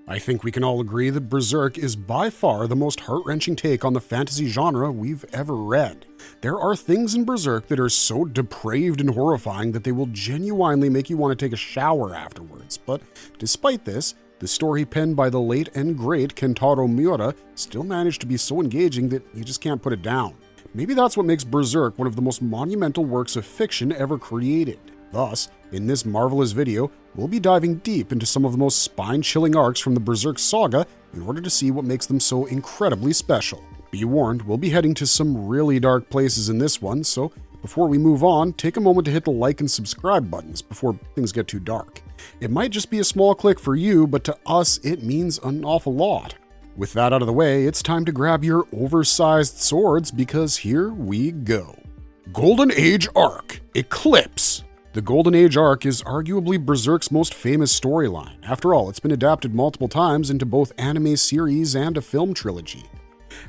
I think we can all agree that Berserk is by far the most heart-wrenching take on the fantasy genre we've ever read. There are things in Berserk that are so depraved and horrifying that they will genuinely make you want to take a shower afterwards, but despite this, the story penned by the late and great Kentaro Miura still managed to be so engaging that you just can't put it down. Maybe that's what makes Berserk one of the most monumental works of fiction ever created. Thus, in this marvelous video, we'll be diving deep into some of the most spine-chilling arcs from the Berserk saga in order to see what makes them so incredibly special. Be warned, we'll be heading to some really dark places in this one, so before we move on, take a moment to hit the like and subscribe buttons before things get too dark. It might just be a small click for you, but to us, it means an awful lot. With that out of the way, it's time to grab your oversized swords because here we go. Golden Age Arc, Eclipse. The Golden Age Arc is arguably Berserk's most famous storyline. After all, it's been adapted multiple times into both anime series and a film trilogy.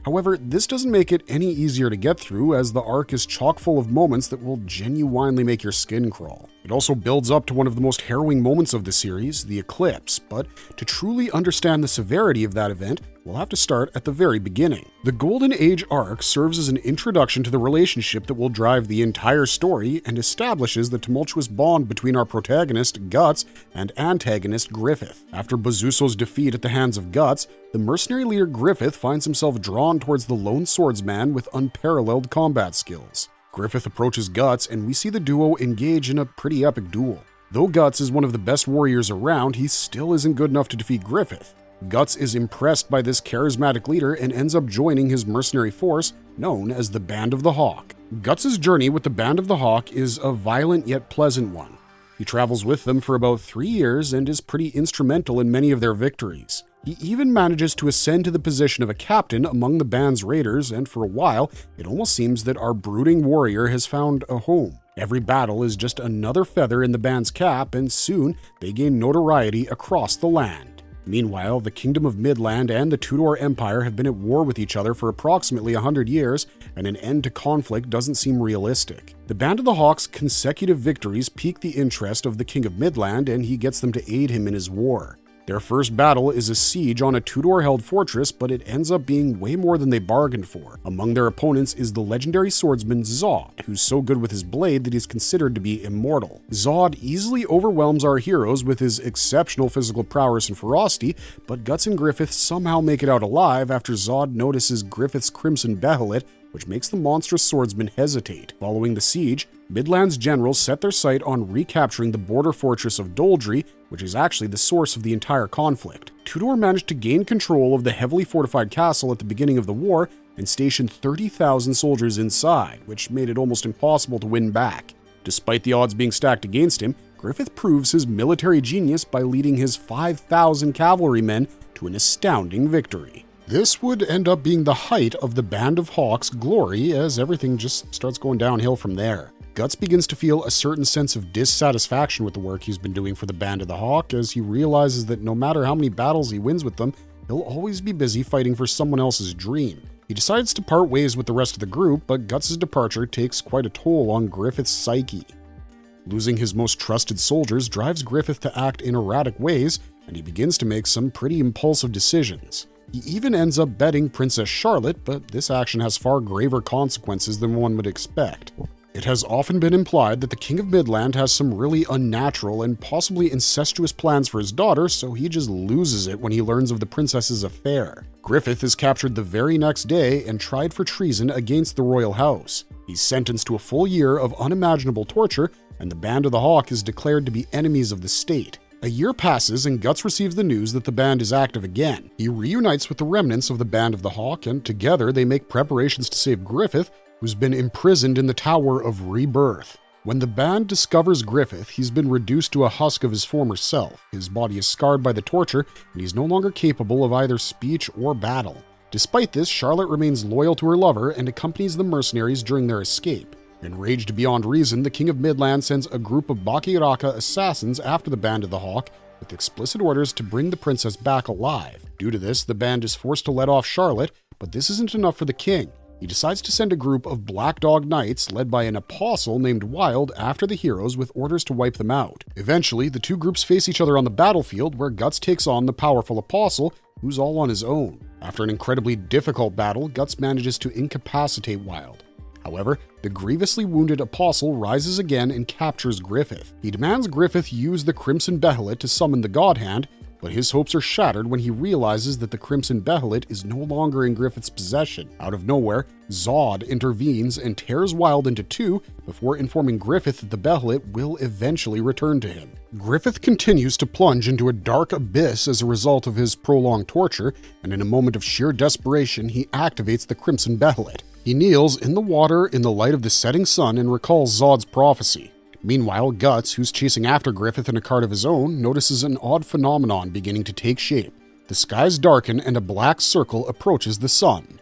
However, this doesn't make it any easier to get through, as the arc is chock full of moments that will genuinely make your skin crawl. It also builds up to one of the most harrowing moments of the series, the Eclipse, but to truly understand the severity of that event, we'll have to start at the very beginning. The Golden Age Arc serves as an introduction to the relationship that will drive the entire story and establishes the tumultuous bond between our protagonist, Guts, and antagonist, Griffith. After Bazuso's defeat at the hands of Guts, the mercenary leader Griffith finds himself drawn towards the lone swordsman with unparalleled combat skills. Griffith approaches Guts, and we see the duo engage in a pretty epic duel. Though Guts is one of the best warriors around, he still isn't good enough to defeat Griffith. Guts is impressed by this charismatic leader and ends up joining his mercenary force, known as the Band of the Hawk. Guts' journey with the Band of the Hawk is a violent yet pleasant one. He travels with them for about 3 years and is pretty instrumental in many of their victories. He even manages to ascend to the position of a captain among the band's raiders, and for a while, it almost seems that our brooding warrior has found a home. Every battle is just another feather in the band's cap, and soon they gain notoriety across the land. Meanwhile, the Kingdom of Midland and the Tudor Empire have been at war with each other for approximately 100 years, and an end to conflict doesn't seem realistic. The Band of the Hawk's consecutive victories pique the interest of the King of Midland, and he gets them to aid him in his war. Their first battle is a siege on a Tudor-held fortress, but it ends up being way more than they bargained for. Among their opponents is the legendary swordsman Zod, who's so good with his blade that he's considered to be immortal. Zod easily overwhelms our heroes with his exceptional physical prowess and ferocity, but Guts and Griffith somehow make it out alive after Zod notices Griffith's crimson behelit, which makes the monstrous swordsman hesitate. Following the siege, Midland's generals set their sight on recapturing the border fortress of Doldry, which is actually the source of the entire conflict. Tudor managed to gain control of the heavily fortified castle at the beginning of the war and stationed 30,000 soldiers inside, which made it almost impossible to win back. Despite the odds being stacked against him, Griffith proves his military genius by leading his 5,000 cavalrymen to an astounding victory. This would end up being the height of the Band of Hawk's glory, as everything just starts going downhill from there. Guts begins to feel a certain sense of dissatisfaction with the work he's been doing for the Band of the Hawk, as he realizes that no matter how many battles he wins with them, he'll always be busy fighting for someone else's dream. He decides to part ways with the rest of the group, but Guts' departure takes quite a toll on Griffith's psyche. Losing his most trusted soldiers drives Griffith to act in erratic ways, and he begins to make some pretty impulsive decisions. He even ends up betting Princess Charlotte, but this action has far graver consequences than one would expect. It has often been implied that the King of Midland has some really unnatural and possibly incestuous plans for his daughter, so he just loses it when he learns of the princess's affair. Griffith is captured the very next day and tried for treason against the royal house. He's sentenced to a full year of unimaginable torture, and the Band of the Hawk is declared to be enemies of the state. A year passes and Guts receives the news that the band is active again. He reunites with the remnants of the Band of the Hawk, and together they make preparations to save Griffith, who's been imprisoned in the Tower of Rebirth. When the band discovers Griffith, he's been reduced to a husk of his former self. His body is scarred by the torture, and he's no longer capable of either speech or battle. Despite this, Charlotte remains loyal to her lover and accompanies the mercenaries during their escape. Enraged beyond reason, the King of Midland sends a group of Bakiraka assassins after the Band of the Hawk, with explicit orders to bring the princess back alive. Due to this, the band is forced to let off Charlotte, but this isn't enough for the king. He decides to send a group of Black Dog Knights led by an apostle named Wild after the heroes with orders to wipe them out. Eventually, the two groups face each other on the battlefield where Guts takes on the powerful apostle, who's all on his own. After an incredibly difficult battle, Guts manages to incapacitate Wild. However, the grievously wounded apostle rises again and captures Griffith. He demands Griffith use the Crimson Behelit to summon the God Hand, but his hopes are shattered when he realizes that the Crimson Behelit is no longer in Griffith's possession. Out of nowhere, Zod intervenes and tears Wild into two before informing Griffith that the Behelit will eventually return to him. Griffith continues to plunge into a dark abyss as a result of his prolonged torture, and in a moment of sheer desperation, he activates the Crimson Behelit. He kneels in the water in the light of the setting sun and recalls Zod's prophecy. Meanwhile, Guts, who's chasing after Griffith in a cart of his own, notices an odd phenomenon beginning to take shape. The skies darken and a black circle approaches the sun.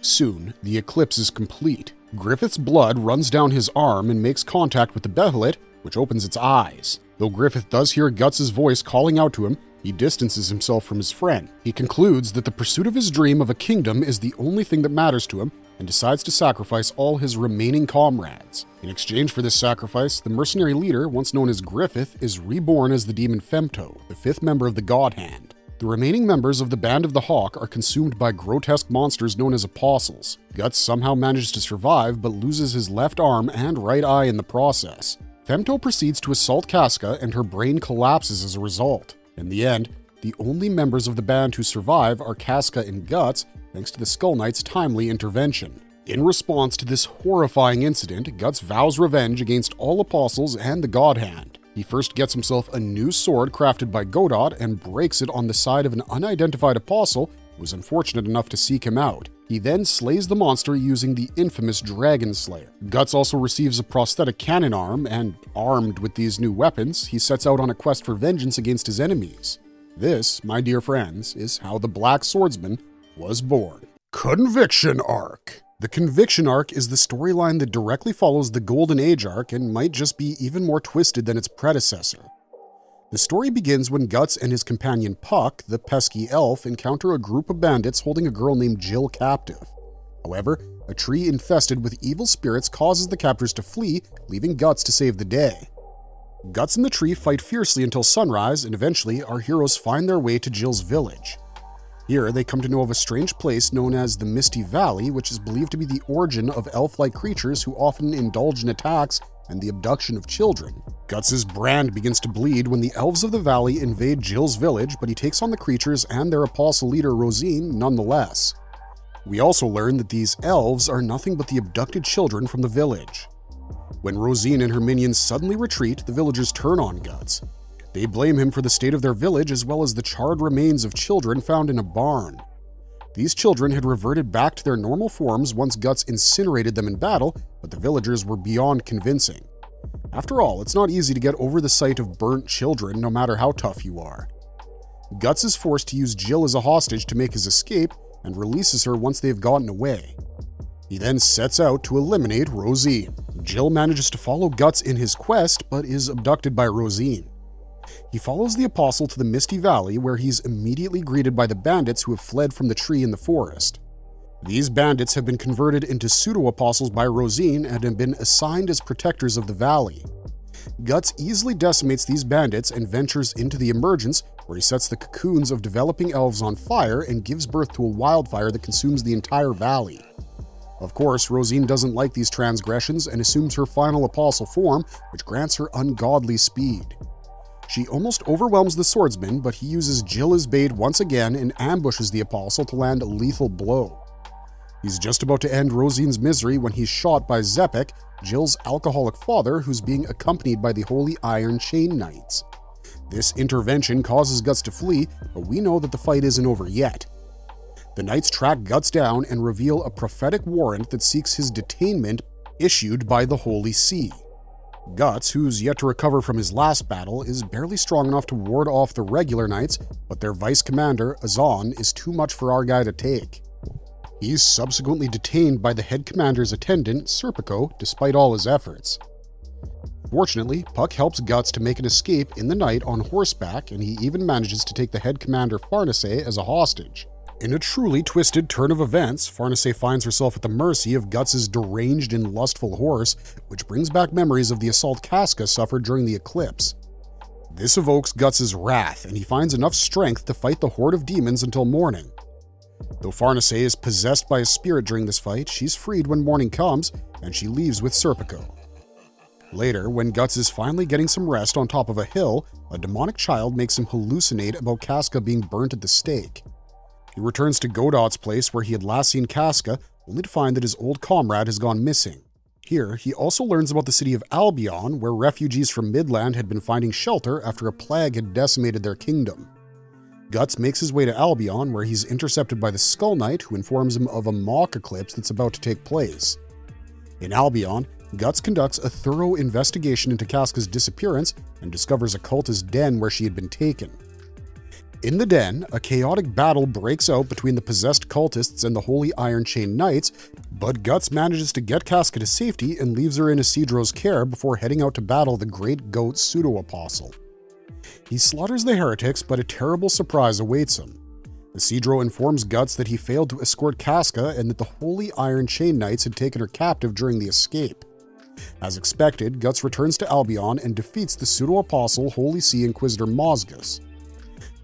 Soon, the eclipse is complete. Griffith's blood runs down his arm and makes contact with the Behelit, which opens its eyes. Though Griffith does hear Guts' voice calling out to him, he distances himself from his friend. He concludes that the pursuit of his dream of a kingdom is the only thing that matters to him, and decides to sacrifice all his remaining comrades. In exchange for this sacrifice, the mercenary leader, once known as Griffith, is reborn as the demon Femto, the fifth member of the God Hand. The remaining members of the Band of the Hawk are consumed by grotesque monsters known as apostles. Guts somehow manages to survive, but loses his left arm and right eye in the process. Femto proceeds to assault Casca, and her brain collapses as a result. In the end, the only members of the band who survive are Casca and Guts, thanks to the Skull Knight's timely intervention. In response to this horrifying incident, Guts vows revenge against all apostles and the God Hand. He first gets himself a new sword crafted by Godot and breaks it on the side of an unidentified apostle who was unfortunate enough to seek him out. He then slays the monster using the infamous Dragon Slayer. Guts also receives a prosthetic cannon arm, and armed with these new weapons, he sets out on a quest for vengeance against his enemies. This, my dear friends, is how the Black Swordsman was born. Conviction Arc. The Conviction Arc is the storyline that directly follows the Golden Age arc and might just be even more twisted than its predecessor. The story begins when Guts and his companion Puck, the pesky elf, encounter a group of bandits holding a girl named Jill captive. However, a tree infested with evil spirits causes the captors to flee, leaving Guts to save the day. Guts and the tree fight fiercely until sunrise, and eventually our heroes find their way to Jill's village. Here, they come to know of a strange place known as the Misty Valley, which is believed to be the origin of elf-like creatures who often indulge in attacks and the abduction of children. Guts' brand begins to bleed when the elves of the valley invade Jill's village, but he takes on the creatures and their apostle leader Rosine nonetheless. We also learn that these elves are nothing but the abducted children from the village. When Rosine and her minions suddenly retreat, the villagers turn on Guts. They blame him for the state of their village as well as the charred remains of children found in a barn. These children had reverted back to their normal forms once Guts incinerated them in battle, but the villagers were beyond convincing. After all, it's not easy to get over the sight of burnt children, no matter how tough you are. Guts is forced to use Jill as a hostage to make his escape, and releases her once they've gotten away. He then sets out to eliminate Rosine. Jill manages to follow Guts in his quest, but is abducted by Rosine. He follows the apostle to the Misty Valley, where he's immediately greeted by the bandits who have fled from the tree in the forest. These bandits have been converted into pseudo-apostles by Rosine and have been assigned as protectors of the valley. Guts easily decimates these bandits and ventures into the Emergence, where he sets the cocoons of developing elves on fire and gives birth to a wildfire that consumes the entire valley. Of course, Rosine doesn't like these transgressions and assumes her final apostle form, which grants her ungodly speed. She almost overwhelms the swordsman, but he uses Jill as bait once again and ambushes the apostle to land a lethal blow. He's just about to end Rosine's misery when he's shot by Zepek, Jill's alcoholic father, who's being accompanied by the Holy Iron Chain Knights. This intervention causes Guts to flee, but we know that the fight isn't over yet. The Knights track Guts down and reveal a prophetic warrant that seeks his detainment issued by the Holy See. Guts, who's yet to recover from his last battle, is barely strong enough to ward off the regular Knights, but their vice commander, Azan, is too much for our guy to take. He's subsequently detained by the head commander's attendant, Serpico, despite all his efforts. Fortunately, Puck helps Guts to make an escape in the night on horseback, and he even manages to take the head commander Farnace as a hostage. In a truly twisted turn of events, Farnace finds herself at the mercy of Guts' deranged and lustful horse, which brings back memories of the assault Casca suffered during the Eclipse. This evokes Guts' wrath, and he finds enough strength to fight the horde of demons until morning. Though Farnace is possessed by a spirit during this fight, she's freed when morning comes, and she leaves with Serpico. Later, when Guts is finally getting some rest on top of a hill, a demonic child makes him hallucinate about Casca being burnt at the stake. He returns to Godot's place where he had last seen Casca, only to find that his old comrade has gone missing. Here, he also learns about the city of Albion, where refugees from Midland had been finding shelter after a plague had decimated their kingdom. Guts makes his way to Albion, where he's intercepted by the Skull Knight, who informs him of a mock eclipse that's about to take place. In Albion, Guts conducts a thorough investigation into Casca's disappearance and discovers a cultist den where she had been taken. In the den, a chaotic battle breaks out between the possessed cultists and the Holy Iron Chain Knights, but Guts manages to get Casca to safety and leaves her in Isidro's care before heading out to battle the Great Goat Pseudo-Apostle. He slaughters the heretics, but a terrible surprise awaits him. Isidro informs Guts that he failed to escort Casca and that the Holy Iron Chain Knights had taken her captive during the escape. As expected, Guts returns to Albion and defeats the Pseudo-Apostle Holy Sea Inquisitor Mosgus.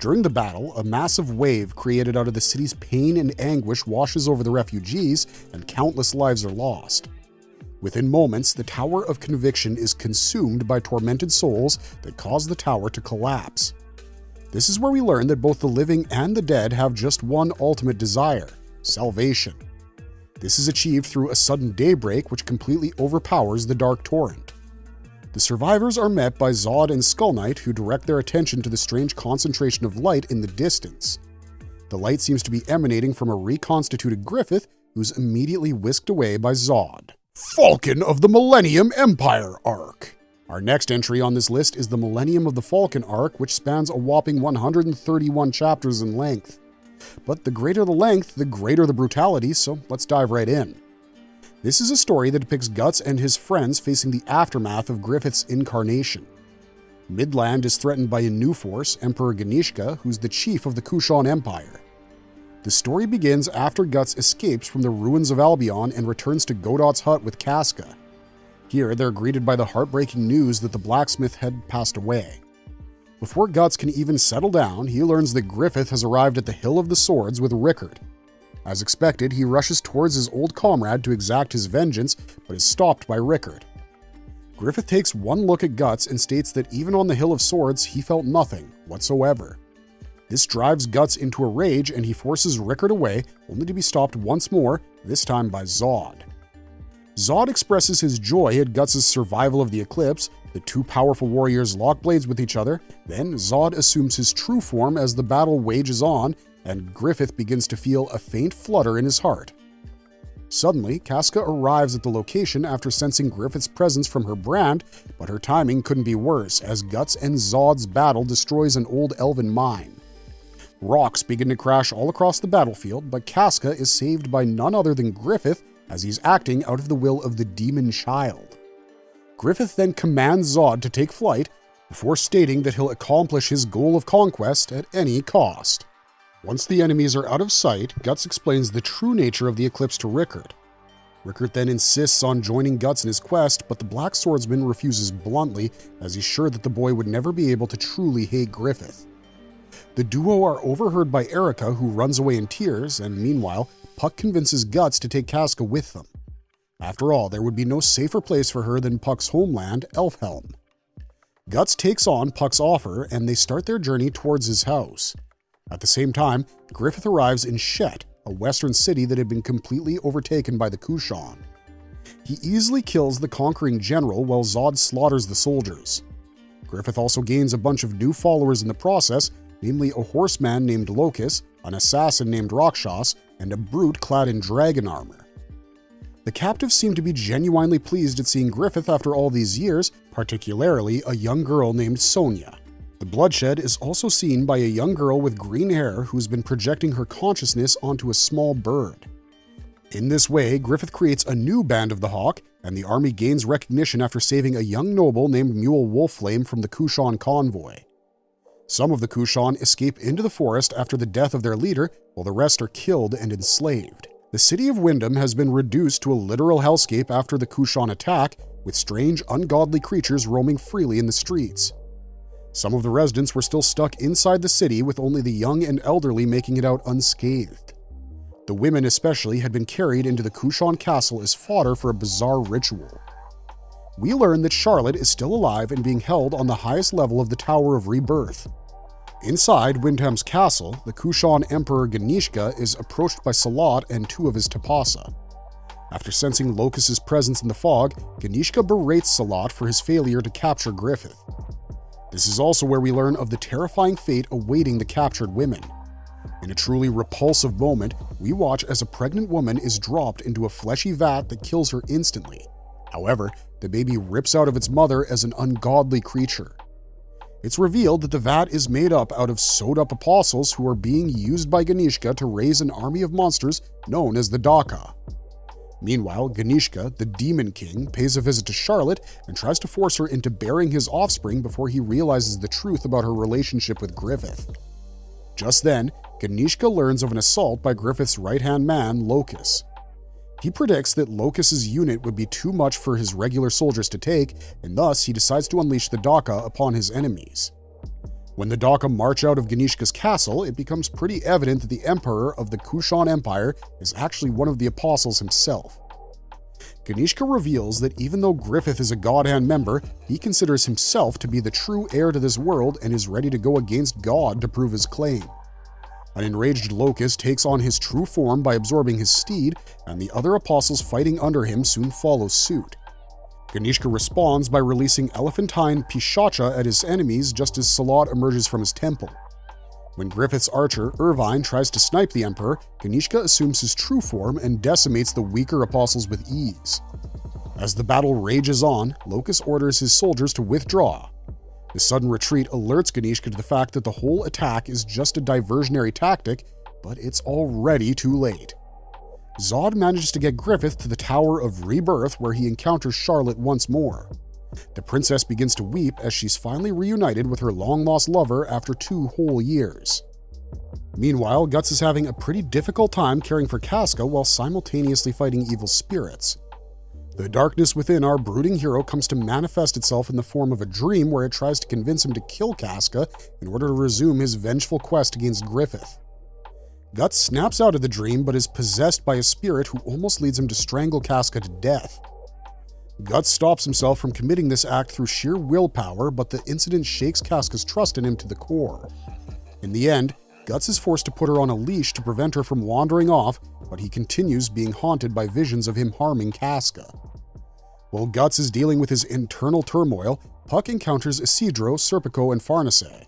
During the battle, a massive wave created out of the city's pain and anguish washes over the refugees, and countless lives are lost. Within moments, the Tower of Conviction is consumed by tormented souls that cause the tower to collapse. This is where we learn that both the living and the dead have just one ultimate desire: salvation. This is achieved through a sudden daybreak which completely overpowers the Dark Torrent. The survivors are met by Zod and Skull Knight, who direct their attention to the strange concentration of light in the distance. The light seems to be emanating from a reconstituted Griffith, who's immediately whisked away by Zod. Falcon of the Millennium Empire Arc. Our next entry on this list is the Millennium of the Falcon Arc, which spans a whopping 131 chapters in length. But the greater the length, the greater the brutality, so let's dive right in. This is a story that depicts Guts and his friends facing the aftermath of Griffith's incarnation. Midland is threatened by a new force, Emperor Ganishka, who's the chief of the Kushan Empire. The story begins after Guts escapes from the ruins of Albion and returns to Godot's hut with Casca. Here, they're greeted by the heartbreaking news that the blacksmith had passed away. Before Guts can even settle down, he learns that Griffith has arrived at the Hill of the Swords with Rickard. As expected, he rushes towards his old comrade to exact his vengeance, but is stopped by Rickard. Griffith takes one look at Guts and states that even on the Hill of Swords, he felt nothing whatsoever. This drives Guts into a rage and he forces Rickard away, only to be stopped once more, this time by Zod. Zod expresses his joy at Guts' survival of the Eclipse. The two powerful warriors lock blades with each other, then Zod assumes his true form as the battle wages on, and Griffith begins to feel a faint flutter in his heart. Suddenly, Casca arrives at the location after sensing Griffith's presence from her brand, but her timing couldn't be worse, as Guts and Zod's battle destroys an old elven mine. Rocks begin to crash all across the battlefield, but Casca is saved by none other than Griffith, as he's acting out of the will of the demon child. Griffith then commands Zod to take flight, before stating that he'll accomplish his goal of conquest at any cost. Once the enemies are out of sight, Guts explains the true nature of the Eclipse to Rickard. Rickard then insists on joining Guts in his quest, but the Black Swordsman refuses bluntly, as he's sure that the boy would never be able to truly hate Griffith. The duo are overheard by Erica, who runs away in tears, and meanwhile, Puck convinces Guts to take Casca with them. After all, there would be no safer place for her than Puck's homeland, Elfhelm. Guts takes on Puck's offer, and they start their journey towards his house. At the same time, Griffith arrives in Shet, a western city that had been completely overtaken by the Kushan. He easily kills the conquering general while Zod slaughters the soldiers. Griffith also gains a bunch of new followers in the process, namely a horseman named Locus, an assassin named Rakshas, and a brute clad in dragon armor. The captives seem to be genuinely pleased at seeing Griffith after all these years, particularly a young girl named Sonia. The bloodshed is also seen by a young girl with green hair who's been projecting her consciousness onto a small bird. In this way, Griffith creates a new Band of the Hawk, and the army gains recognition after saving a young noble named Mule Wolfflame from the Kushan convoy. Some of the Kushan escape into the forest after the death of their leader, while the rest are killed and enslaved. The city of Wyndham has been reduced to a literal hellscape after the Kushan attack, with strange, ungodly creatures roaming freely in the streets. Some of the residents were still stuck inside the city, with only the young and elderly making it out unscathed. The women especially had been carried into the Kushan castle as fodder for a bizarre ritual. We learn that Charlotte is still alive and being held on the highest level of the Tower of Rebirth. Inside Wyndham's castle, the Kushan Emperor Ganishka is approached by Salat and two of his Tapasa. After sensing Locus's presence in the fog, Ganishka berates Salat for his failure to capture Griffith. This is also where we learn of the terrifying fate awaiting the captured women. In a truly repulsive moment, we watch as a pregnant woman is dropped into a fleshy vat that kills her instantly. However, the baby rips out of its mother as an ungodly creature. It's revealed that the vat is made up out of sewed-up apostles who are being used by Ganishka to raise an army of monsters known as the Daka. Meanwhile, Ganishka, the Demon King, pays a visit to Charlotte and tries to force her into bearing his offspring before he realizes the truth about her relationship with Griffith. Just then, Ganishka learns of an assault by Griffith's right-hand man, Locus. He predicts that Locus's unit would be too much for his regular soldiers to take, and thus he decides to unleash the Daka upon his enemies. When the Daka march out of Ganishka's castle, it becomes pretty evident that the Emperor of the Kushan Empire is actually one of the apostles himself. Ganishka reveals that even though Griffith is a God-hand member, he considers himself to be the true heir to this world and is ready to go against God to prove his claim. An enraged Locus takes on his true form by absorbing his steed, and the other apostles fighting under him soon follow suit. Ganishka responds by releasing elephantine Pishacha at his enemies just as Salat emerges from his temple. When Griffith's archer, Irvine, tries to snipe the Emperor, Ganishka assumes his true form and decimates the weaker apostles with ease. As the battle rages on, Locus orders his soldiers to withdraw. His sudden retreat alerts Ganishka to the fact that the whole attack is just a diversionary tactic, but it's already too late. Zod manages to get Griffith to the Tower of Rebirth, where he encounters Charlotte once more. The princess begins to weep as she's finally reunited with her long-lost lover after 2 whole years. Meanwhile, Guts is having a pretty difficult time caring for Casca while simultaneously fighting evil spirits. The darkness within our brooding hero comes to manifest itself in the form of a dream where it tries to convince him to kill Casca in order to resume his vengeful quest against Griffith. Guts snaps out of the dream but is possessed by a spirit who almost leads him to strangle Casca to death. Guts stops himself from committing this act through sheer willpower, but the incident shakes Casca's trust in him to the core. In the end, Guts is forced to put her on a leash to prevent her from wandering off, but he continues being haunted by visions of him harming Casca. While Guts is dealing with his internal turmoil, Puck encounters Isidro, Serpico, and Farnace.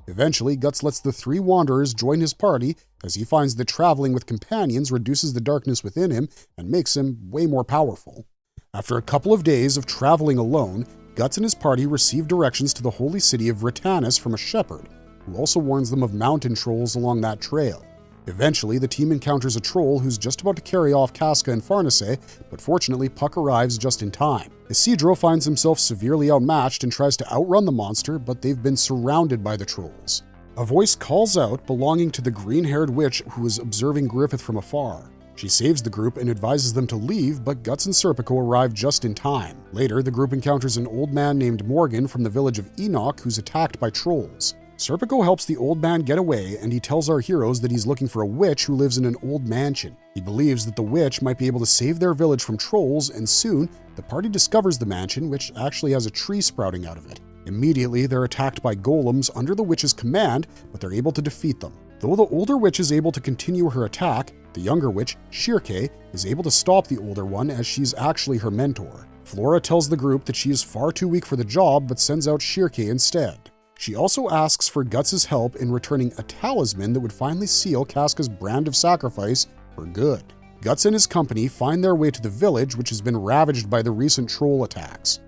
Eventually, Guts lets the 3 wanderers join his party as he finds that traveling with companions reduces the darkness within him and makes him way more powerful. After a couple of days of traveling alone, Guts and his party receive directions to the holy city of Ritanus from a shepherd, who also warns them of mountain trolls along that trail. Eventually, the team encounters a troll who's just about to carry off Casca and Farnace, but fortunately Puck arrives just in time. Isidro finds himself severely outmatched and tries to outrun the monster, but they've been surrounded by the trolls. A voice calls out, belonging to the green-haired witch who is observing Griffith from afar. She saves the group and advises them to leave, but Guts and Serpico arrive just in time. Later, the group encounters an old man named Morgan from the village of Enoch who's attacked by trolls. Serpico helps the old man get away, and he tells our heroes that he's looking for a witch who lives in an old mansion. He believes that the witch might be able to save their village from trolls, and soon, the party discovers the mansion, which actually has a tree sprouting out of it. Immediately, they're attacked by golems under the witch's command, but they're able to defeat them. Though the older witch is able to continue her attack, the younger witch, Shirke, is able to stop the older one as she's actually her mentor. Flora tells the group that she is far too weak for the job, but sends out Shirke instead. She also asks for Guts' help in returning a talisman that would finally seal Casca's brand of sacrifice for good. Guts and his company find their way to the village, which has been ravaged by the recent troll attacks.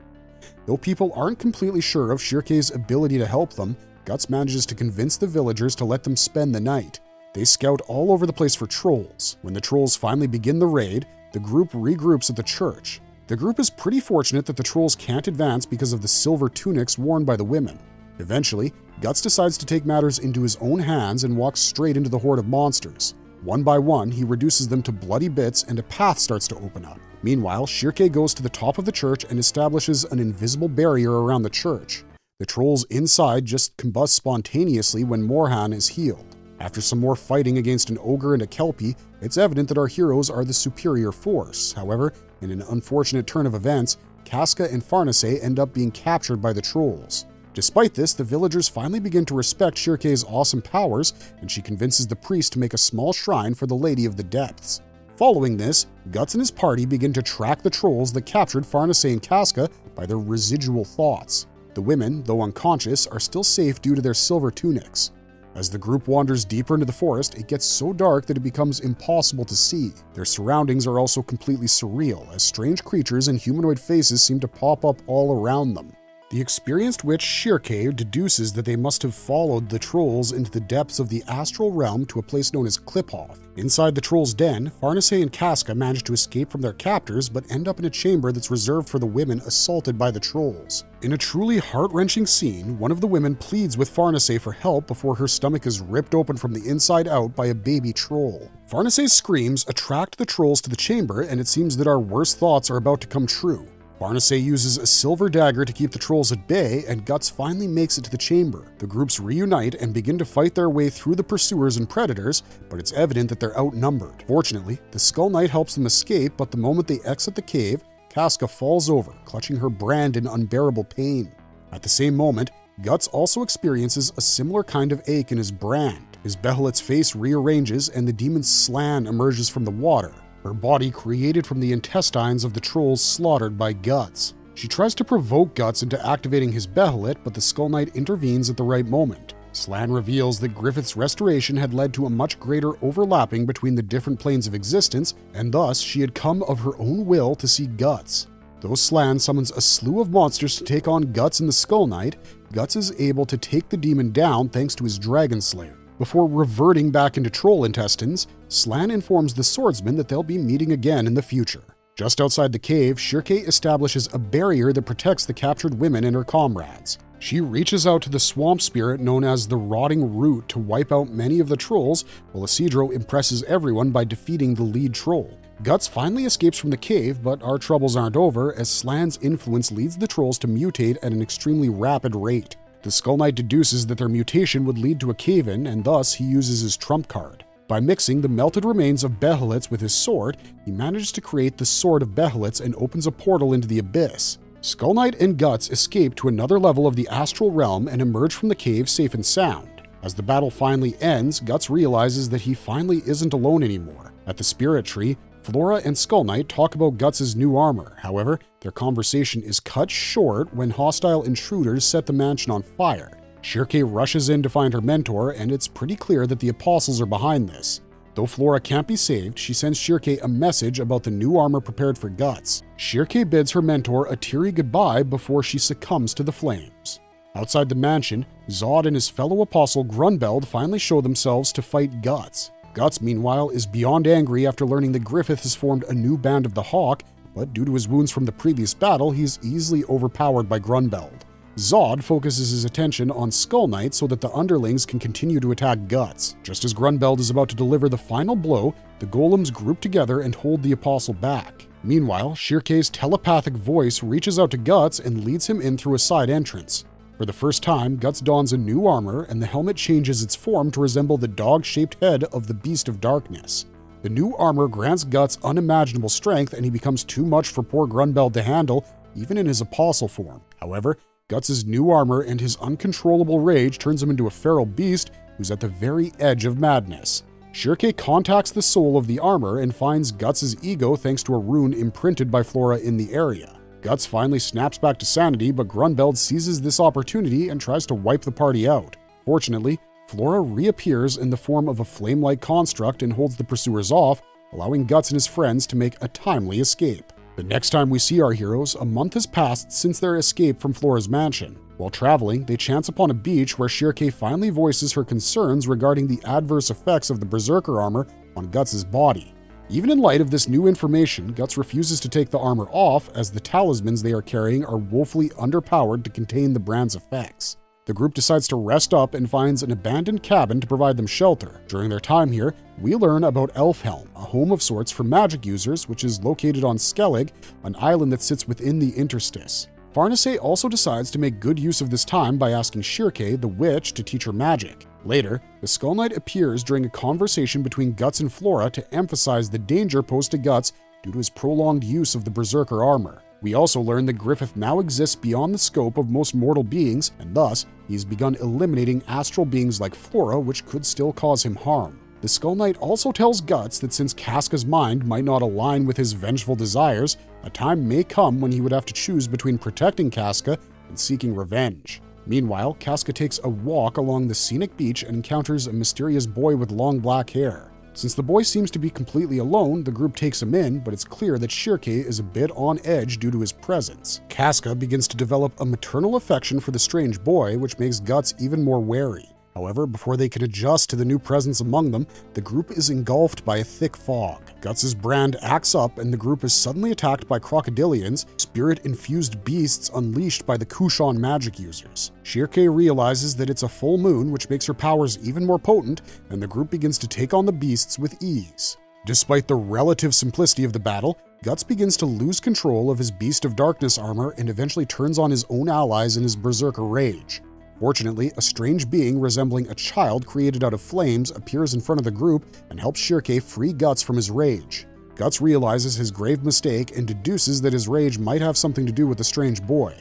Though people aren't completely sure of Shirke's ability to help them, Guts manages to convince the villagers to let them spend the night. They scout all over the place for trolls. When the trolls finally begin the raid, the group regroups at the church. The group is pretty fortunate that the trolls can't advance because of the silver tunics worn by the women. Eventually, Guts decides to take matters into his own hands and walks straight into the horde of monsters. One by one, he reduces them to bloody bits and a path starts to open up. Meanwhile, Shirkei goes to the top of the church and establishes an invisible barrier around the church. The trolls inside just combust spontaneously when Morhan is healed. After some more fighting against an ogre and a kelpie, it's evident that our heroes are the superior force. However, in an unfortunate turn of events, Casca and Farnace end up being captured by the trolls. Despite this, the villagers finally begin to respect Shirkei's awesome powers, and she convinces the priest to make a small shrine for the Lady of the Depths. Following this, Guts and his party begin to track the trolls that captured Farnace and Casca by their residual thoughts. The women, though unconscious, are still safe due to their silver tunics. As the group wanders deeper into the forest, it gets so dark that it becomes impossible to see. Their surroundings are also completely surreal, as strange creatures and humanoid faces seem to pop up all around them. The experienced witch Shirkei deduces that they must have followed the trolls into the depths of the astral realm to a place known as Kliphoth. Inside the trolls' den, Farnace and Casca manage to escape from their captors but end up in a chamber that's reserved for the women assaulted by the trolls. In a truly heart-wrenching scene, one of the women pleads with Farnace for help before her stomach is ripped open from the inside out by a baby troll. Farnace's screams attract the trolls to the chamber, and it seems that our worst thoughts are about to come true. Farnace uses a silver dagger to keep the trolls at bay, and Guts finally makes it to the chamber. The groups reunite and begin to fight their way through the pursuers and predators, but it's evident that they're outnumbered. Fortunately, the Skull Knight helps them escape, but the moment they exit the cave, Casca falls over, clutching her brand in unbearable pain. At the same moment, Guts also experiences a similar kind of ache in his brand. His Behelit's face rearranges and the demon Slan emerges from the water, her body created from the intestines of the trolls slaughtered by Guts. She tries to provoke Guts into activating his Behelit, but the Skull Knight intervenes at the right moment. Slan reveals that Griffith's restoration had led to a much greater overlapping between the different planes of existence, and thus she had come of her own will to see Guts. Though Slan summons a slew of monsters to take on Guts and the Skull Knight, Guts is able to take the demon down thanks to his Dragon Slayer. Before reverting back into troll intestines, Slan informs the swordsman that they'll be meeting again in the future. Just outside the cave, Shirkei establishes a barrier that protects the captured women and her comrades. She reaches out to the swamp spirit known as the Rotting Root to wipe out many of the trolls, while Isidro impresses everyone by defeating the lead troll. Guts finally escapes from the cave, but our troubles aren't over, as Slan's influence leads the trolls to mutate at an extremely rapid rate. The Skull Knight deduces that their mutation would lead to a cave-in, and thus he uses his trump card. By mixing the melted remains of Behelits with his sword, he manages to create the Sword of Behelits and opens a portal into the abyss. Skull Knight and Guts escape to another level of the astral realm and emerge from the cave safe and sound. As the battle finally ends, Guts realizes that he finally isn't alone anymore. At the Spirit Tree, Flora and Skull Knight talk about Guts' new armor. However, their conversation is cut short when hostile intruders set the mansion on fire. Shirkei rushes in to find her mentor, and it's pretty clear that the apostles are behind this. Though Flora can't be saved, she sends Shirkei a message about the new armor prepared for Guts. Shirkei bids her mentor a teary goodbye before she succumbs to the flames. Outside the mansion, Zod and his fellow apostle Grunbeld finally show themselves to fight Guts. Guts, meanwhile, is beyond angry after learning that Griffith has formed a new band of the Hawk, but due to his wounds from the previous battle, he's easily overpowered by Grunbeld. Zod focuses his attention on Skull Knight so that the underlings can continue to attack Guts. Just as Grunbeld is about to deliver the final blow, the golems group together and hold the apostle back. Meanwhile, Shirkei's telepathic voice reaches out to Guts and leads him in through a side entrance. For the first time, Guts dons a new armor, and the helmet changes its form to resemble the dog-shaped head of the Beast of Darkness. The new armor grants Guts unimaginable strength, and he becomes too much for poor Grunbeld to handle, even in his apostle form. However, Guts' new armor and his uncontrollable rage turns him into a feral beast who's at the very edge of madness. Shirkei contacts the soul of the armor and finds Guts' ego thanks to a rune imprinted by Flora in the area. Guts finally snaps back to sanity, but Grunbeld seizes this opportunity and tries to wipe the party out. Fortunately, Flora reappears in the form of a flame-like construct and holds the pursuers off, allowing Guts and his friends to make a timely escape. The next time we see our heroes, a month has passed since their escape from Flora's mansion. While traveling, they chance upon a beach where Shirkei finally voices her concerns regarding the adverse effects of the Berserker armor on Guts' body. Even in light of this new information, Guts refuses to take the armor off, as the talismans they are carrying are woefully underpowered to contain the brand's effects. The group decides to rest up and finds an abandoned cabin to provide them shelter. During their time here, we learn about Elfhelm, a home of sorts for magic users, which is located on Skellig, an island that sits within the interstice. Farnace also decides to make good use of this time by asking Shirke, the witch, to teach her magic. Later, the Skull Knight appears during a conversation between Guts and Flora to emphasize the danger posed to Guts due to his prolonged use of the Berserker armor. We also learn that Griffith now exists beyond the scope of most mortal beings, and thus, he's begun eliminating astral beings like Flora, which could still cause him harm. The Skull Knight also tells Guts that since Casca's mind might not align with his vengeful desires, a time may come when he would have to choose between protecting Casca and seeking revenge. Meanwhile, Casca takes a walk along the scenic beach and encounters a mysterious boy with long black hair. Since the boy seems to be completely alone, the group takes him in, but it's clear that Shirke is a bit on edge due to his presence. Casca begins to develop a maternal affection for the strange boy, which makes Guts even more wary. However, before they can adjust to the new presence among them, the group is engulfed by a thick fog. Guts' brand acts up and the group is suddenly attacked by crocodilians, spirit-infused beasts unleashed by the Kushan magic users. Shirke realizes that it's a full moon, which makes her powers even more potent, and the group begins to take on the beasts with ease. Despite the relative simplicity of the battle, Guts begins to lose control of his Beast of Darkness armor and eventually turns on his own allies in his Berserker rage. Fortunately, a strange being resembling a child created out of flames appears in front of the group and helps Shirke free Guts from his rage. Guts realizes his grave mistake and deduces that his rage might have something to do with the strange boy.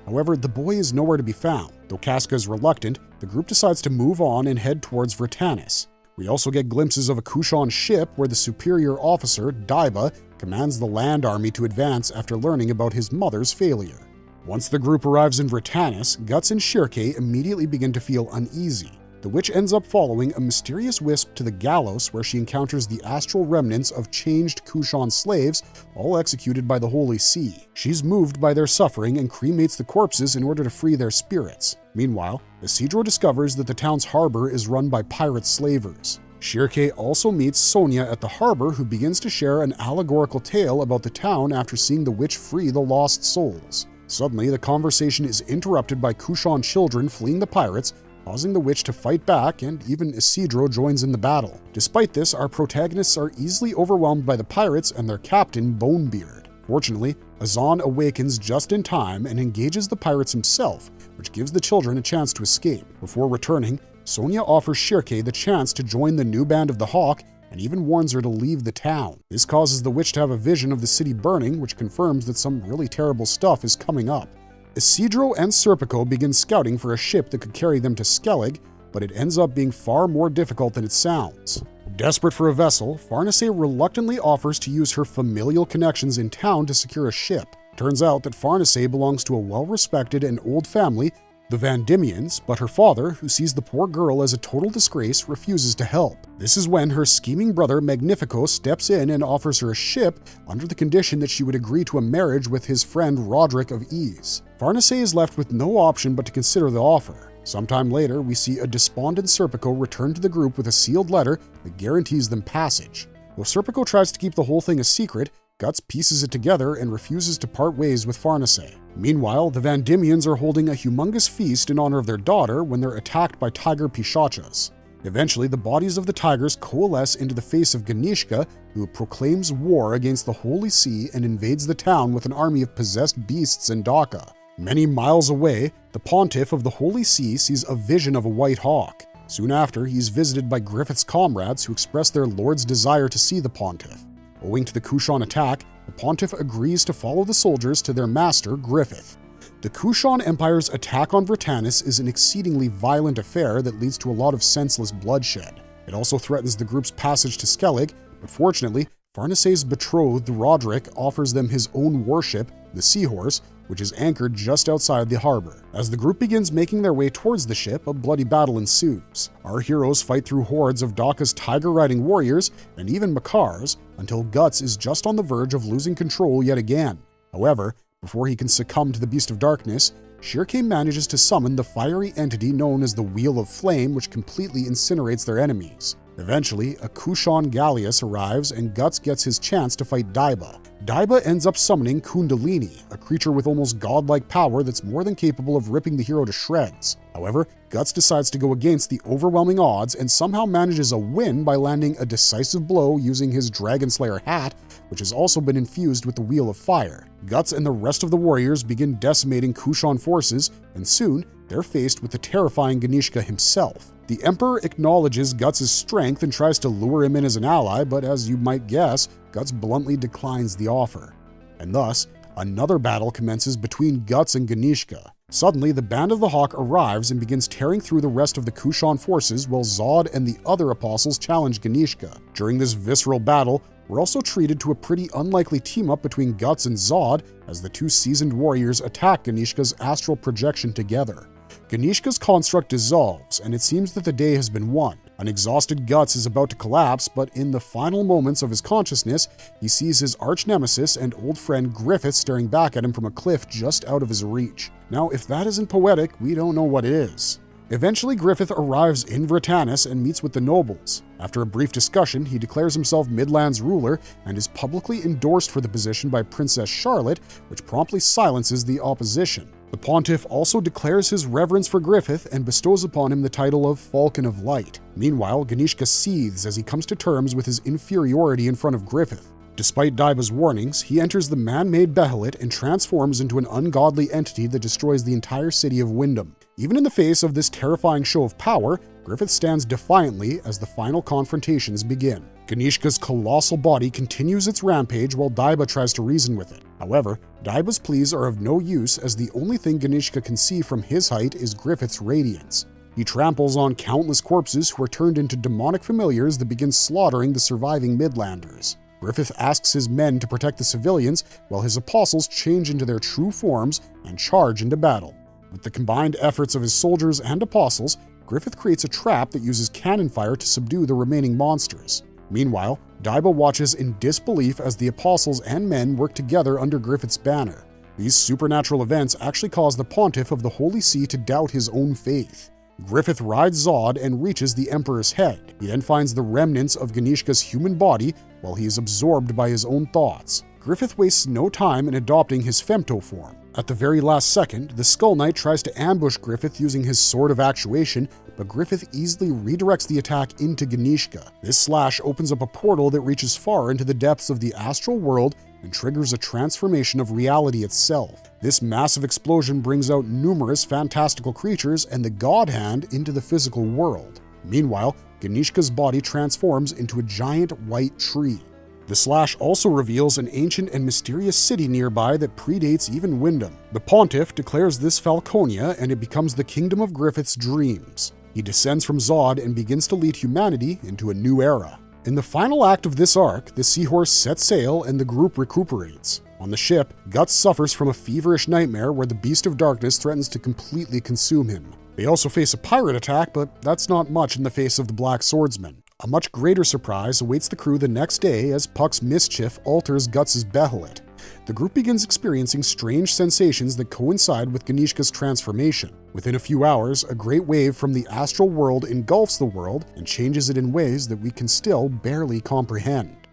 However, the boy is nowhere to be found. Though Casca is reluctant, the group decides to move on and head towards Vertanis. We also get glimpses of a Kushan ship where the superior officer, Daiba, commands the land army to advance after learning about his mother's failure. Once the group arrives in Vertanis, Guts and Shirke immediately begin to feel uneasy. The witch ends up following a mysterious wisp to the gallows where she encounters the astral remnants of changed Kushan slaves, all executed by the Holy See. She's moved by their suffering and cremates the corpses in order to free their spirits. Meanwhile, Isidro discovers that the town's harbor is run by pirate slavers. Shirke also meets Sonia at the harbor, who begins to share an allegorical tale about the town after seeing the witch free the lost souls. Suddenly, the conversation is interrupted by Kushan children fleeing the pirates, causing the witch to fight back, and even Isidro joins in the battle. Despite this, our protagonists are easily overwhelmed by the pirates and their captain, Bonebeard. Fortunately, Azan awakens just in time and engages the pirates himself, which gives the children a chance to escape. Before returning, Sonia offers Shirke the chance to join the new band of the Hawk and even warns her to leave the town. This causes the witch to have a vision of the city burning, which confirms that some really terrible stuff is coming up. Isidro and Serpico begin scouting for a ship that could carry them to Skellig, but it ends up being far more difficult than it sounds. Desperate for a vessel, Farnace reluctantly offers to use her familial connections in town to secure a ship. Turns out that Farnace belongs to a well-respected and old family, the Van Dimians, but her father, who sees the poor girl as a total disgrace, refuses to help. This is when her scheming brother Magnifico steps in and offers her a ship under the condition that she would agree to a marriage with his friend Roderick of Ease. Farnace is left with no option but to consider the offer. Sometime later, we see a despondent Serpico return to the group with a sealed letter that guarantees them passage. Though Serpico tries to keep the whole thing a secret, Guts pieces it together and refuses to part ways with Farnace. Meanwhile, the Van Dimians are holding a humongous feast in honor of their daughter when they're attacked by tiger Pishachas. Eventually, the bodies of the tigers coalesce into the face of Ganishka, who proclaims war against the Holy See and invades the town with an army of possessed beasts and Daka. Many miles away, the pontiff of the Holy See sees a vision of a white hawk. Soon after, he's visited by Griffith's comrades who express their lord's desire to see the pontiff. Owing to the Kushan attack, the pontiff agrees to follow the soldiers to their master, Griffith. The Kushan Empire's attack on Vertanis is an exceedingly violent affair that leads to a lot of senseless bloodshed. It also threatens the group's passage to Skellig, but fortunately, Farnace's betrothed, Roderick, offers them his own warship, the Seahorse, which is anchored just outside the harbor. As the group begins making their way towards the ship, a bloody battle ensues. Our heroes fight through hordes of Daka's tiger-riding warriors and even Makars until Guts is just on the verge of losing control yet again. However, before he can succumb to the Beast of Darkness, Shirke manages to summon the fiery entity known as the Wheel of Flame, which completely incinerates their enemies. Eventually, a Kushan galleass arrives and Guts gets his chance to fight Daiba. Daiba ends up summoning Kundalini, a creature with almost godlike power that's more than capable of ripping the hero to shreds. However, Guts decides to go against the overwhelming odds and somehow manages a win by landing a decisive blow using his Dragon Slayer hat, which has also been infused with the Wheel of Fire. Guts and the rest of the warriors begin decimating Kushan forces, and soon they're faced with the terrifying Ganishka himself. The Emperor acknowledges Guts' strength and tries to lure him in as an ally, but as you might guess, Guts bluntly declines the offer. And thus, another battle commences between Guts and Ganishka. Suddenly, the Band of the Hawk arrives and begins tearing through the rest of the Kushan forces while Zod and the other apostles challenge Ganishka. During this visceral battle, we're also treated to a pretty unlikely team-up between Guts and Zod as the two seasoned warriors attack Ganishka's astral projection together. Ganishka's construct dissolves, and it seems that the day has been won. An exhausted Guts is about to collapse, but in the final moments of his consciousness, he sees his arch-nemesis and old friend Griffith staring back at him from a cliff just out of his reach. Now, if that isn't poetic, we don't know what is. Eventually, Griffith arrives in Vritannis and meets with the nobles. After a brief discussion, he declares himself Midland's ruler and is publicly endorsed for the position by Princess Charlotte, which promptly silences the opposition. The Pontiff also declares his reverence for Griffith and bestows upon him the title of Falcon of Light. Meanwhile, Ganishka seethes as he comes to terms with his inferiority in front of Griffith. Despite Daiba's warnings, he enters the man-made Behelit and transforms into an ungodly entity that destroys the entire city of Wyndham. Even in the face of this terrifying show of power, Griffith stands defiantly as the final confrontations begin. Ganishka's colossal body continues its rampage while Daiba tries to reason with it. However, Daiba's pleas are of no use as the only thing Ganishka can see from his height is Griffith's radiance. He tramples on countless corpses who are turned into demonic familiars that begin slaughtering the surviving Midlanders. Griffith asks his men to protect the civilians while his apostles change into their true forms and charge into battle. With the combined efforts of his soldiers and apostles, Griffith creates a trap that uses cannon fire to subdue the remaining monsters. Meanwhile, Daiba watches in disbelief as the apostles and men work together under Griffith's banner. These supernatural events actually cause the Pontiff of the Holy See to doubt his own faith. Griffith rides Zod and reaches the Emperor's head. He then finds the remnants of Ganishka's human body while he is absorbed by his own thoughts. Griffith wastes no time in adopting his femto form. At the very last second, the Skull Knight tries to ambush Griffith using his Sword of Actuation, but Griffith easily redirects the attack into Ganishka. This slash opens up a portal that reaches far into the depths of the astral world and triggers a transformation of reality itself. This massive explosion brings out numerous fantastical creatures and the God Hand into the physical world. Meanwhile, Ganishka's body transforms into a giant white tree. The slash also reveals an ancient and mysterious city nearby that predates even Wyndham. The Pontiff declares this Falconia, and it becomes the kingdom of Griffith's dreams. He descends from Zod and begins to lead humanity into a new era. In the final act of this arc, the Seahorse sets sail and the group recuperates. On the ship, Guts suffers from a feverish nightmare where the Beast of Darkness threatens to completely consume him. They also face a pirate attack, but that's not much in the face of the Black Swordsman. A much greater surprise awaits the crew the next day as Puck's mischief alters Guts' Behelit. The group begins experiencing strange sensations that coincide with Ganishka's transformation. Within a few hours, a great wave from the astral world engulfs the world and changes it in ways that we can still barely comprehend.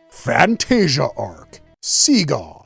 Fantasia Arc, Sea God.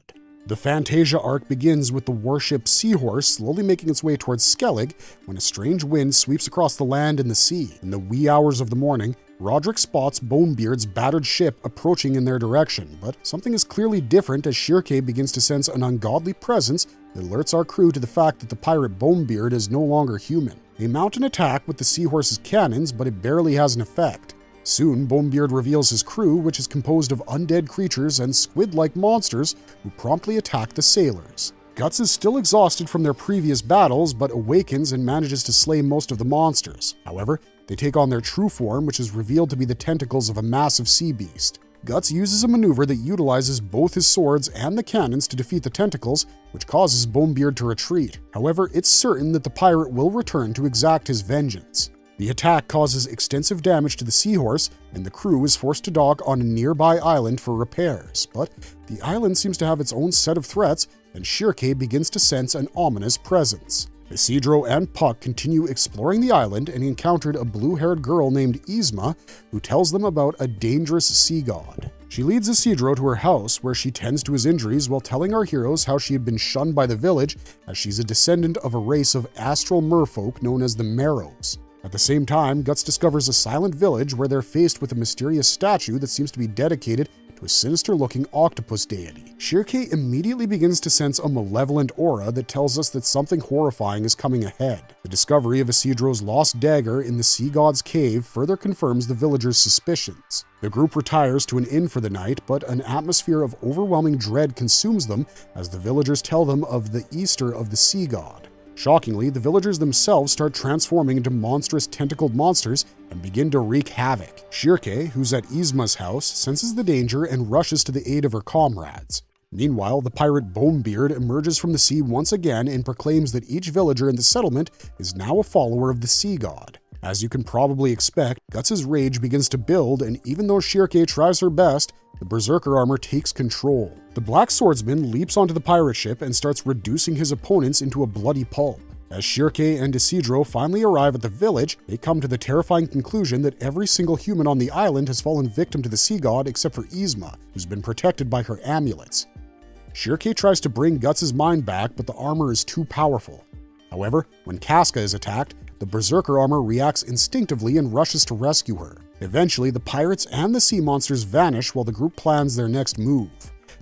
The Fantasia Arc begins with the warship Seahorse slowly making its way towards Skellig when a strange wind sweeps across the land and the sea. In the wee hours of the morning, Roderick spots Bonebeard's battered ship approaching in their direction, but something is clearly different as Shirke begins to sense an ungodly presence that alerts our crew to the fact that the pirate Bonebeard is no longer human. They mount an attack with the Seahorse's cannons, but it barely has an effect. Soon, Bonebeard reveals his crew, which is composed of undead creatures and squid-like monsters who promptly attack the sailors. Guts is still exhausted from their previous battles, but awakens and manages to slay most of the monsters. However, they take on their true form, which is revealed to be the tentacles of a massive sea beast. Guts uses a maneuver that utilizes both his swords and the cannons to defeat the tentacles, which causes Bonebeard to retreat. However, it's certain that the pirate will return to exact his vengeance. The attack causes extensive damage to the Seahorse, and the crew is forced to dock on a nearby island for repairs. But the island seems to have its own set of threats, and Shirke begins to sense an ominous presence. Isidro and Puck continue exploring the island and encountered a blue-haired girl named Yzma, who tells them about a dangerous sea god. She leads Isidro to her house, where she tends to his injuries while telling our heroes how she had been shunned by the village, as she's a descendant of a race of astral merfolk known as the Marrows. At the same time, Guts discovers a silent village where they're faced with a mysterious statue that seems to be dedicated to a sinister-looking octopus deity. Shirke immediately begins to sense a malevolent aura that tells us that something horrifying is coming ahead. The discovery of Isidro's lost dagger in the sea god's cave further confirms the villagers' suspicions. The group retires to an inn for the night, but an atmosphere of overwhelming dread consumes them as the villagers tell them of the Easter of the sea god. Shockingly, the villagers themselves start transforming into monstrous tentacled monsters and begin to wreak havoc. Shirke, who's at Yzma's house, senses the danger and rushes to the aid of her comrades. Meanwhile, the pirate Bonebeard emerges from the sea once again and proclaims that each villager in the settlement is now a follower of the sea god. As you can probably expect, Guts' rage begins to build, and even though Shirke tries her best, the Berserker armor takes control. The Black Swordsman leaps onto the pirate ship and starts reducing his opponents into a bloody pulp. As Shirke and Isidro finally arrive at the village, they come to the terrifying conclusion that every single human on the island has fallen victim to the sea god except for Yzma, who's been protected by her amulets. Shirke tries to bring Guts' mind back, but the armor is too powerful. However, when Casca is attacked, the Berserker armor reacts instinctively and rushes to rescue her. Eventually, the pirates and the sea monsters vanish while the group plans their next move.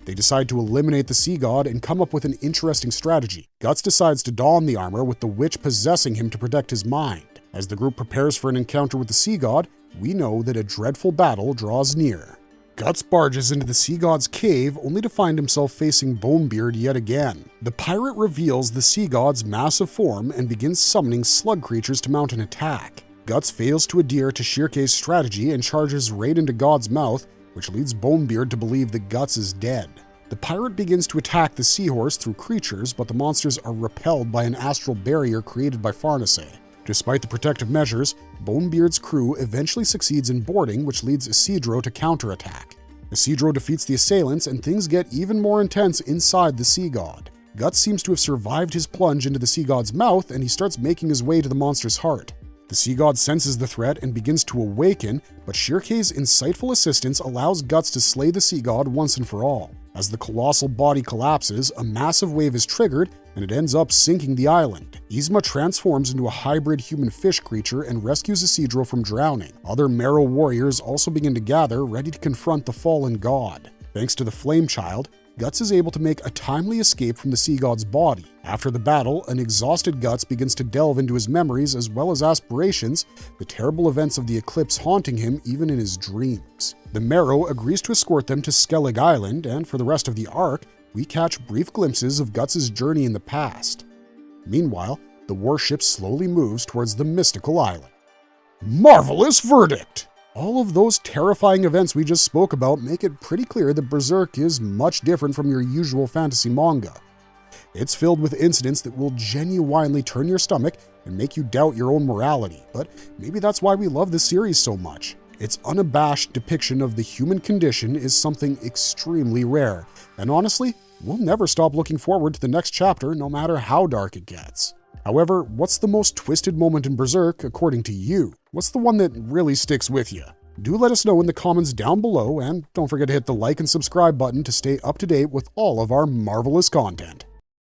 They decide to eliminate the sea god and come up with an interesting strategy. Guts decides to don the armor with the witch possessing him to protect his mind. As the group prepares for an encounter with the sea god, we know that a dreadful battle draws near. Guts barges into the sea god's cave only to find himself facing Bonebeard yet again. The pirate reveals the sea god's massive form and begins summoning slug creatures to mount an attack. Guts fails to adhere to Shirke's strategy and charges right into God's mouth, which leads Bonebeard to believe that Guts is dead. The pirate begins to attack the seahorse through creatures, but the monsters are repelled by an astral barrier created by Farnace. Despite the protective measures, Bonebeard's crew eventually succeeds in boarding, which leads Isidro to counterattack. Isidro defeats the assailants, and things get even more intense inside the sea god. Guts seems to have survived his plunge into the sea god's mouth, and he starts making his way to the monster's heart. The sea god senses the threat and begins to awaken, but Shirke's insightful assistance allows Guts to slay the sea god once and for all. As the colossal body collapses, a massive wave is triggered, and it ends up sinking the island. Yzma transforms into a hybrid human-fish creature and rescues Isidro from drowning. Other Marrow warriors also begin to gather, ready to confront the fallen god. Thanks to the Flame Child, Guts is able to make a timely escape from the sea god's body. After the battle, an exhausted Guts begins to delve into his memories as well as aspirations, the terrible events of the Eclipse haunting him even in his dreams. The Marrow agrees to escort them to Skellig Island, and for the rest of the arc, we catch brief glimpses of Guts' journey in the past. Meanwhile, the warship slowly moves towards the mystical island. Marvelous verdict! All of those terrifying events we just spoke about make it pretty clear that Berserk is much different from your usual fantasy manga. It's filled with incidents that will genuinely turn your stomach and make you doubt your own morality, but maybe that's why we love this series so much. Its unabashed depiction of the human condition is something extremely rare, and honestly, we'll never stop looking forward to the next chapter no matter how dark it gets. However, what's the most twisted moment in Berserk according to you? What's the one that really sticks with you? Do let us know in the comments down below, and don't forget to hit the like and subscribe button to stay up to date with all of our marvelous content.